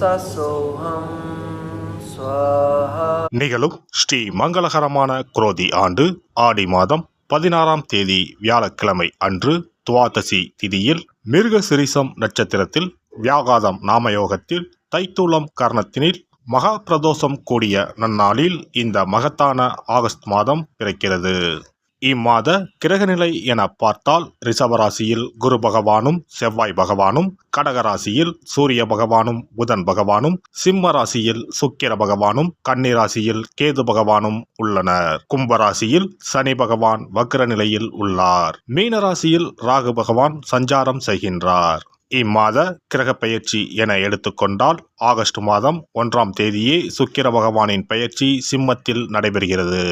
சசோஹம் ஸ்வாஹா. நிகழும் ஸ்ரீ மங்களகரமான குரோதி ஆண்டு ஆடி மாதம் 16ஆம் தேதி வியாழக்கிழமை அன்று துவாதசி திதியில் மிருகசிரிசம் நட்சத்திரத்தில் வியாகாதம் நாமயோகத்தில் தைத்தூலம் கர்ணத்தினில் மகா பிரதோஷம் கூடிய நன்னாளில் இந்த மகத்தான ஆகஸ்ட் மாதம் பிறக்கிறது. இம்மாத கிரகநிலை என பார்த்தால் ரிஷபராசியில் குரு பகவானும் செவ்வாய் பகவானும், கடகராசியில் சூரிய பகவானும் புதன் பகவானும், சிம்ம ராசியில் சுக்கிர பகவானும், கன்னிராசியில் கேது பகவானும் உள்ளனர். கும்பராசியில் சனி பகவான் வக்ர நிலையில் உள்ளார். மீனராசியில் ராகு பகவான் சஞ்சாரம் செய்கின்றார். இம்மாத கிரக பெயர்ச்சி என எடுத்துக்கொண்டால் ஆகஸ்ட் மாதம் 1ஆம் தேதியே சுக்கிர பகவானின் பெயர்ச்சி சிம்மத்தில் நடைபெறுகிறது.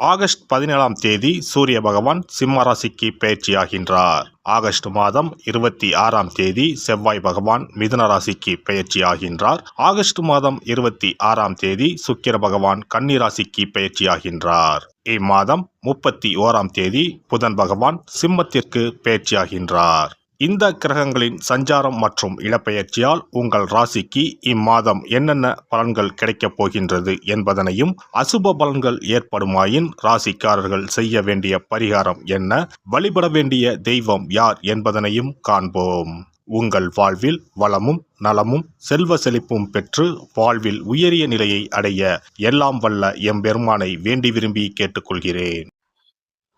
ஆகஸ்ட் 17ஆம் தேதி சூரிய பகவான் சிம்ம ராசிக்கு பெயர்ச்சியாகின்றார். ஆகஸ்ட் மாதம் 26ஆம் தேதி செவ்வாய் பகவான் மிதுன ராசிக்கு பெயர்ச்சியாகின்றார். ஆகஸ்ட் மாதம் 26ஆம் தேதி சுக்கிர பகவான் கன்னி ராசிக்கு பெயர்ச்சியாகின்றார். இம்மாதம் 31ஆம் தேதி புதன் பகவான் சிம்மத்திற்கு பெயர்ச்சியாகின்றார். இந்த கிரகங்களின் சஞ்சாரம் மற்றும் இடப்பெயர்ச்சியால் உங்கள் ராசிக்கு இம்மாதம் என்னென்ன பலன்கள் கிடைக்கப் போகின்றது என்பதனையும், அசுப பலன்கள் ஏற்படுமாயின் ராசிக்காரர்கள் செய்ய வேண்டிய பரிகாரம் என்ன, வழிபட வேண்டிய தெய்வம் யார் என்பதனையும் காண்போம். உங்கள் வாழ்வில் வளமும் நலமும் செல்வ செழிப்பும் பெற்று வாழ்வில் உயரிய நிலையை அடைய எல்லாம் வல்ல எம்பெருமானை வேண்டி விரும்பி கேட்டுக்கொள்கிறேன்.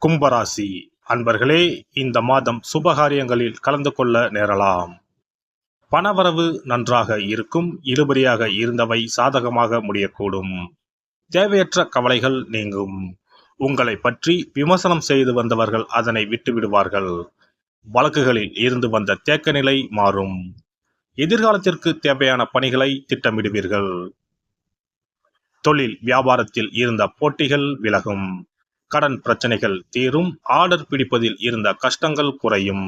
கும்பராசி அன்பர்களே, இந்த மாதம் சுபகாரியங்களில் கலந்து கொள்ள நேரலாம். பணவரவு நன்றாக இருக்கும். இழுபறியாக இருந்தவை சாதகமாக முடியக்கூடும். தேவையற்ற கவலைகள் நீங்கும். உங்களை பற்றி விமர்சனம் செய்து வந்தவர்கள் அதனை விட்டுவிடுவார்கள். வழக்குகளில் இருந்து வந்த தேக்க நிலை மாறும். எதிர்காலத்திற்கு தேவையான பணிகளை திட்டமிடுவீர்கள். தொழில் வியாபாரத்தில் இருந்த போட்டிகள் விலகும். கடன் பிரச்சனைகள் தீரும். ஆர்டர் பிடிப்பதில் இருந்த கஷ்டங்கள் குறையும்.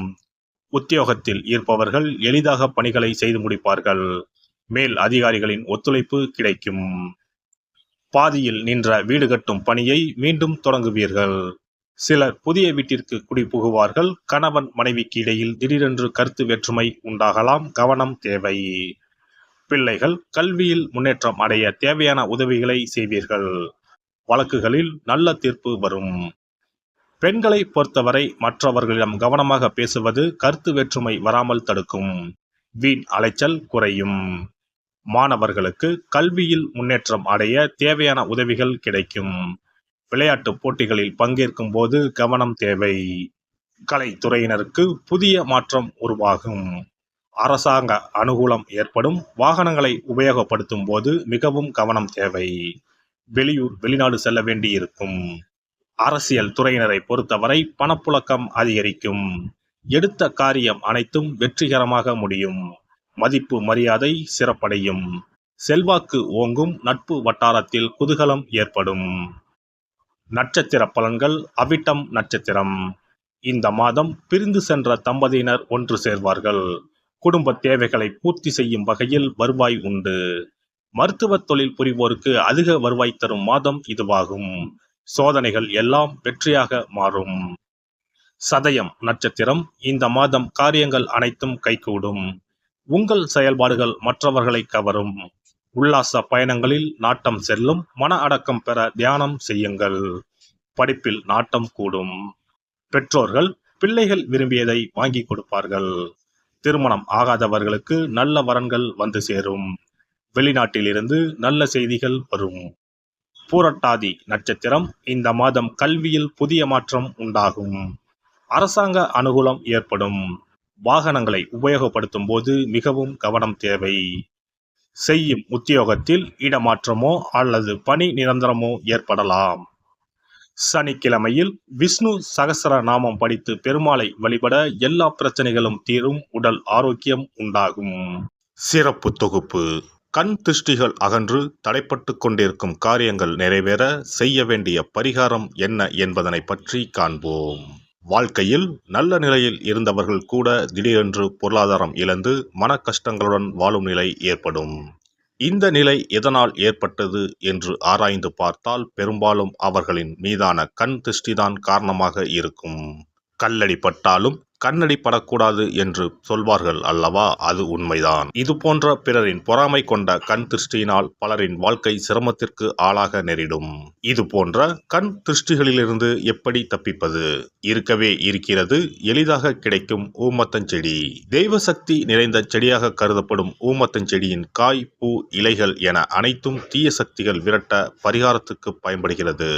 உத்தியோகத்தில் இருப்பவர்கள் எளிதாக பணிகளை செய்து முடிப்பார்கள். மேல் அதிகாரிகளின் ஒத்துழைப்பு கிடைக்கும். பாதியில் நின்ற வீடு கட்டும் பணியை மீண்டும் தொடங்குவீர்கள். சிலர் புதிய வீட்டிற்கு குடிபுகுவார்கள். கணவன் மனைவிக்கு இடையில் திடீரென்று கருத்து வேற்றுமை உண்டாகலாம். கவனம் தேவை. பிள்ளைகள் கல்வியில் முன்னேற்றம் அடைய தேவையான உதவிகளை செய்வீர்கள். வழக்குகளில் நல்ல தீர்ப்பு வரும். பெண்களை பொறுத்தவரை மற்றவர்களிடம் கவனமாக பேசுவது கருத்து வேற்றுமை வராமல் தடுக்கும். வீண் அலைச்சல் குறையும். மாணவர்களுக்கு கல்வியில் முன்னேற்றம் அடைய தேவையான உதவிகள் கிடைக்கும். விளையாட்டு போட்டிகளில் பங்கேற்கும் போது கவனம் தேவை. கலைத்துறையினருக்கு புதிய மாற்றம் உருவாகும். அரசாங்க அனுகூலம் ஏற்படும். வாகனங்களை உபயோகப்படுத்தும் போது மிகவும் கவனம் தேவை. வெளியூர் வெளிநாடு செல்ல வேண்டி இருக்கும். அரசியல் துறையினரை பொறுத்தவரை பணப்புழக்கம் அதிகரிக்கும். எடுத்த காரியம் அனைத்தும் வெற்றிகரமாக முடியும். மதிப்பு மரியாதை சிறப்படையும். செல்வாக்கு ஓங்கும். நட்பு வட்டாரத்தில் குதூகலம் ஏற்படும். நட்சத்திர பலன்கள். அவிட்டம் நட்சத்திரம். இந்த மாதம் பிரிந்து சென்ற தம்பதியினர் ஒன்று சேர்வார்கள். குடும்ப தேவைகளை பூர்த்தி செய்யும் வகையில் வருவாய் உண்டு. மருத்துவ தொழில் புரிவோருக்கு அதிக வருவாய் தரும் மாதம் இதுவாகும். சோதனைகள் எல்லாம் வெற்றியாக மாறும். சதயம் நட்சத்திரம். இந்த மாதம் காரியங்கள் அனைத்தும் கைகூடும். உங்கள் செயல்பாடுகள் மற்றவர்களை கவரும். உல்லாச பயணங்களில் நாட்டம் செல்லும். மன அடக்கம் பெற தியானம் செய்யுங்கள். படிப்பில் நாட்டம் கூடும். பெற்றோர்கள் பிள்ளைகள் விரும்பியதை வாங்கி கொடுப்பார்கள். திருமணம் ஆகாதவர்களுக்கு நல்ல வரன்கள் வந்து சேரும். வெளிநாட்டிலிருந்து நல்ல செய்திகள் வரும். பூரட்டாதி நட்சத்திரம். இந்த மாதம் கல்வியில் புதிய மாற்றம் உண்டாகும். அரசாங்க அனுகூலம் ஏற்படும். வாகனங்களை உபயோகப்படுத்தும் போது மிகவும் கவனம் தேவை. செய்யும் உத்தியோகத்தில் இடமாற்றமோ அல்லது பணி நிரந்தரமோ ஏற்படலாம். சனிக்கிழமையில் விஷ்ணு சகஸ்ர நாமம் படித்து பெருமாளை வழிபட எல்லா பிரச்சனைகளும் தீரும். உடல் ஆரோக்கியம் உண்டாகும். சிறப்பு தொகுப்பு. கண் திருஷ்டிகள் அகன்று தடைப்பட்டு கொண்டிருக்கும் காரியங்கள் நிறைவேற செய்ய வேண்டிய பரிகாரம் என்ன என்பதனை பற்றி காண்போம். வாழ்க்கையில் நல்ல நிலையில் இருந்தவர்கள் கூட திடீரென்று பொருளாதாரம் இழந்து மன கஷ்டங்களுடன் வாழும் நிலை ஏற்படும். இந்த நிலை எதனால் ஏற்பட்டது என்று ஆராய்ந்து பார்த்தால் பெரும்பாலும் அவர்களின் மீதான கண் திருஷ்டிதான் காரணமாக இருக்கும். கல்லடி பட்டாலும் கண்ணடி படக்கூடாது என்று சொல்வார்கள் அல்லவா, அது உண்மைதான். இது போன்ற பிறரின் பொறாமை கொண்ட கண் திருஷ்டியினால் பலரின் வாழ்க்கை சிரமத்திற்கு ஆளாக நேரிடும். இது போன்ற கண் திருஷ்டிகளிலிருந்து எப்படி தப்பிப்பது? இருக்கவே இருக்கிறது எளிதாக கிடைக்கும் ஊமத்தஞ்செடி. தெய்வ சக்தி நிறைந்த செடியாக கருதப்படும் ஊமத்தஞ்செடியின் காய், பூ, இலைகள் என அனைத்தும் தீய சக்திகள் விரட்ட பரிகாரத்துக்கு பயன்படுகிறது.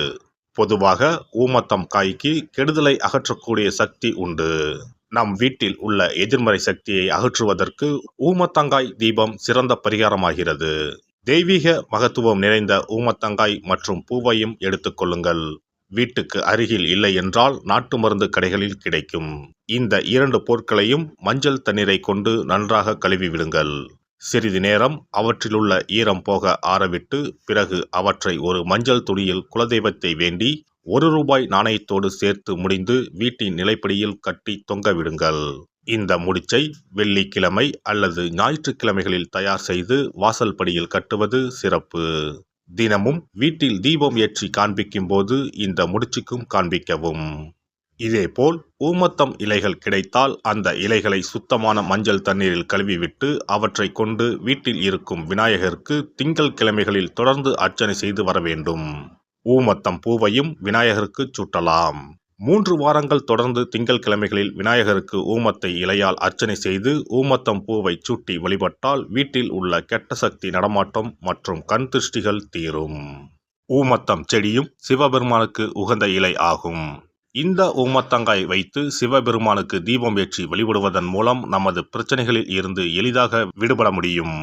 பொதுவாக ஊமத்தம் காய்க்கு கெடுதலை அகற்றக்கூடிய சக்தி உண்டு. நம் வீட்டில் உள்ள எதிர்மறை சக்தியை அகற்றுவதற்கு ஊமத்தங்காய் தீபம் சிறந்த பரிகாரமாகிறது. தெய்வீக மகத்துவம் நிறைந்த ஊமத்தங்காய் மற்றும் பூவையும் எடுத்துக்கொள்ளுங்கள். வீட்டுக்கு அருகில் இல்லை என்றால் நாட்டு மருந்து கடைகளில் கிடைக்கும். இந்த 2 பொருட்களையும் மஞ்சள் தண்ணீரை கொண்டு நன்றாக கழுவி விடுங்கள். சிறிது நேரம் அவற்றிலுள்ள ஈரம் போக ஆறவிட்டு பிறகு அவற்றை ஒரு மஞ்சள் துணியில் குலதெய்வத்தை வேண்டி ₹1 நாணயத்தோடு சேர்த்து முடிந்து வீட்டின் நிலைப்படியில் கட்டி தொங்க விடுங்கள். இந்த முடிச்சை வெள்ளிக்கிழமை அல்லது ஞாயிற்றுக்கிழமைகளில் தயார் செய்து வாசல் படியில் கட்டுவது சிறப்பு. தினமும் வீட்டில் தீபம் ஏற்றி காண்பிக்கும் போது இந்த முடிச்சுக்கும் காண்பிக்கவும். இதேபோல் ஊமத்தம் இலைகள் கிடைத்தால் அந்த இலைகளை சுத்தமான மஞ்சள் தண்ணீரில் கழுவிவிட்டு அவற்றை கொண்டு வீட்டில் இருக்கும் விநாயகருக்கு திங்கள் கிழமைகளில் தொடர்ந்து அர்ச்சனை செய்து வர வேண்டும். ஊமத்தம் பூவையும் விநாயகருக்கு சூட்டலாம். 3 வாரங்கள் தொடர்ந்து திங்கள் கிழமைகளில் விநாயகருக்கு ஊமத்தை இலையால் அர்ச்சனை செய்து ஊமத்தம் பூவை சூட்டி வழிபட்டால் வீட்டில் உள்ள கெட்ட சக்தி நடமாட்டம் மற்றும் கண் திருஷ்டிகள் தீரும். ஊமத்தம் செடியும் சிவபெருமானுக்கு உகந்த இலை ஆகும். இந்த ஊமத்தங்காய் வைத்து சிவபெருமானுக்கு தீபம் ஏற்றி வழிபடுவதன் மூலம் நமது பிரச்சனைகளில் இருந்து எளிதாக விடுபட முடியும்.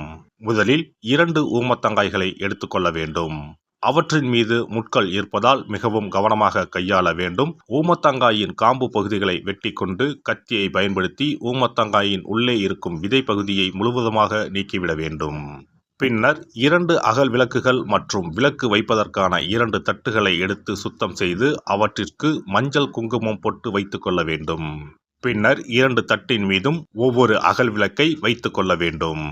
முதலில் 2 ஊமத்தங்காய்களை எடுத்துக்கொள்ள வேண்டும். அவற்றின் மீது முட்கள் இருப்பதால் மிகவும் கவனமாக கையாள வேண்டும். ஊமத்தங்காயின் காம்பு பகுதிகளை வெட்டி கொண்டு கத்தியை பயன்படுத்தி ஊமத்தங்காயின் உள்ளே இருக்கும் விதை பகுதியை முழுவதுமாக நீக்கிவிட வேண்டும். பின்னர் 2 அகல் விளக்குகள் மற்றும் விளக்கு வைப்பதற்கான 2 தட்டுகளை எடுத்து சுத்தம் செய்து அவற்றிற்கு மஞ்சள் குங்குமம் போட்டு வைத்துக் கொள்ள வேண்டும். பின்னர் 2 தட்டின் மீதும் ஒவ்வொரு அகல் விளக்கை வைத்துக் கொள்ள வேண்டும்.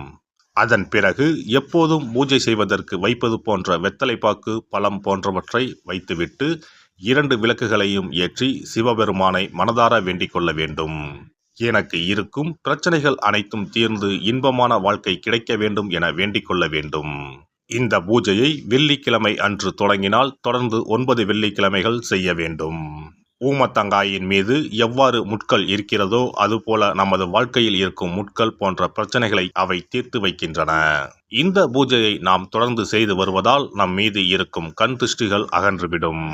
அதன் பிறகு எப்போதும் பூஜை செய்வதற்கு வைப்பது போன்ற வெத்தலைப்பாக்கு, பழம் போன்றவற்றை வைத்துவிட்டு 2 விளக்குகளையும் ஏற்றி சிவபெருமானை மனதார வேண்டிக் கொள்ள வேண்டும். எனக்கு இருக்கும் பிரச்சனைகள் அனைத்தும் தீர்ந்து இன்பமான வாழ்க்கை கிடைக்க வேண்டும் என வேண்டிக் கொள்ள வேண்டும். இந்த பூஜையை வெள்ளிக்கிழமை அன்று தொடங்கினால் தொடர்ந்து 9 வெள்ளிக்கிழமைகள் செய்ய வேண்டும். ஊமத்தங்காயின் மீது எவ்வாறு முட்கள் இருக்கிறதோ அதுபோல நமது வாழ்க்கையில் இருக்கும் முட்கள் போன்ற பிரச்சனைகளை அவை தீர்த்து வைக்கின்றன. இந்த பூஜையை நாம் தொடர்ந்து செய்து வருவதால் நம் மீது இருக்கும் கண் திருஷ்டிகள் அகன்றுவிடும்.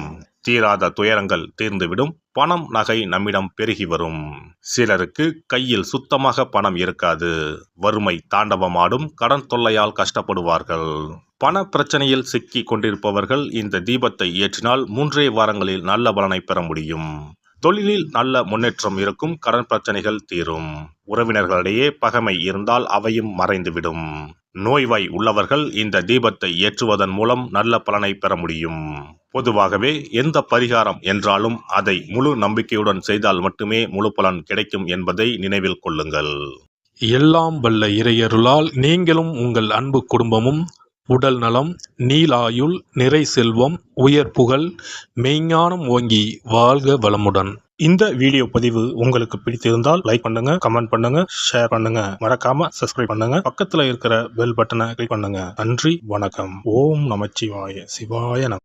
தீராத துயரங்கள் தீர்ந்துவிடும். பணம், நகை நம்மிடம் பெருகி வரும். சிலருக்கு கையில் சுத்தமாக பணம் இருக்காது. வறுமை தாண்டவமாடும். கடன் தொல்லையால் கஷ்டப்படுவார்கள். பண பிரச்சனையில் சிக்கி கொண்டிருப்பவர்கள் இந்த தீபத்தை ஏற்றினால் 3 வாரங்களில் நல்ல பலனை பெற முடியும். தொழிலில் நல்ல முன்னேற்றம் இருக்கும். கடன் பிரச்சனைகள் தீரும். உறவினர்களிடையே பகைமை இருந்தால் அவையும் மறைந்துவிடும். நோய்வாய் உள்ளவர்கள் இந்த தீபத்தை ஏற்றுவதன் மூலம் நல்ல பலனை பெற முடியும். பொதுவாகவே எந்த பரிகாரம் என்றாலும் அதை முழு நம்பிக்கையுடன் செய்தால் மட்டுமே முழு பலன் கிடைக்கும் என்பதை நினைவில் கொள்ளுங்கள். எல்லாம் வல்ல இறையருளால் நீங்களும் உங்கள் அன்பு குடும்பமும் உடல் நலம், நீலாயுள், நிறை செல்வம், உயர் புகழ், மெய்ஞானம் ஓங்கி வாழ்க வளமுடன். இந்த வீடியோ பதிவு உங்களுக்கு பிடித்திருந்தால் லைக் பண்ணுங்க, கமெண்ட் பண்ணுங்க, ஷேர் பண்ணுங்க. மறக்காம சப்ஸ்கிரைப் பண்ணுங்க. பக்கத்துல இருக்கிற பெல் பட்டனை கிளிக் பண்ணுங்க. நன்றி, வணக்கம். ஓம் நமச்சிவாய. சிவாய நம.